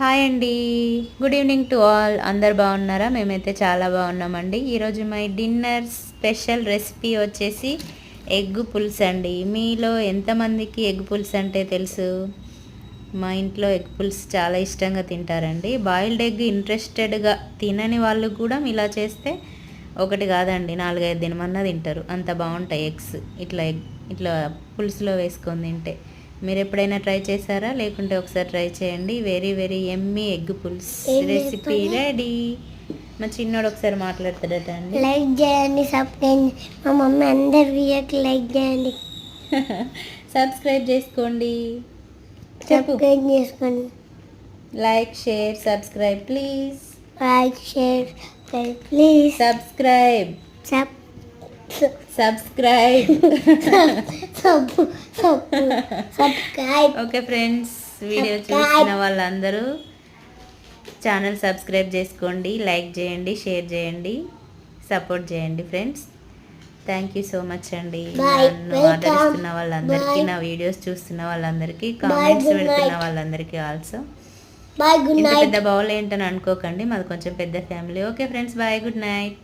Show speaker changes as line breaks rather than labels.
Hi అండి. Good evening to all. అందరు బాగున్నారా? మేమైతే చాలా బాగున్నామండి. ఈరోజు మై డిన్నర్ స్పెషల్ రెసిపీ వచ్చేసి ఎగ్ పులుసు అండి. మీలో ఎంతమందికి ఎగ్ పులుసు అంటే తెలుసు? మా ఇంట్లో ఎగ్ పులుసు చాలా ఇష్టంగా తింటారండి. బాయిల్డ్ ఎగ్ ఇంట్రెస్టెడ్గా తినని వాళ్ళు కూడా ఇలా చేస్తే ఒకటి కాదండి 4-5 తినమన్నా తింటారు. అంత బాగుంటాయి ఎగ్స్ ఇట్లా పులుసులో వేసుకొని తింటే. మీరు ఎప్పుడైనా ట్రై చేశారా? లేకుంటే ఒకసారి ట్రై చేయండి. వెరీ వెరీ ఎమ్మీ ఎగ్ పులుసు రెసిపీ రెడీ. మా చిన్నోడు ఒకసారి మాట్లాడతాడట అండి.
లైక్ చేయండి, సబ్స్క్రైబ్. మా మమ్మీ అందరు వీడియోకి లైక్ చేయండి,
సబ్స్క్రైబ్ చేసుకోండి.
సబ్స్క్రైబ్ చేసుకోండి.
Like share subscribe please.
Like share please.
Subscribe subscribe
subscribe.
Okay friends, video
Subscribe.
చూసిన వాళ్ళందరూ ఛానల్ సబ్స్క్రైబ్ చేసుకోండి, లైక్ చేయండి, షేర్ చేయండి, సపోర్ట్ చేయండి friends. Thank you so much అండి.
Bye.
నన్ను
Welcome.
ఆదరిస్తున్న వాళ్ళందరికీ,
Bye.
నా వీడియోస్ చూస్తున్న వాళ్ళందరికీ, కామెంట్స్
Good
పెడుతున్న
night.
వాళ్ళందరికీ ఆల్సో.
బాయ్, గుడ్
ఇంత
నైట్.
పెద్ద బౌల్ ఏంటని అనుకోకండి, మాది కొంచెం పెద్ద family. Okay friends, bye, good night.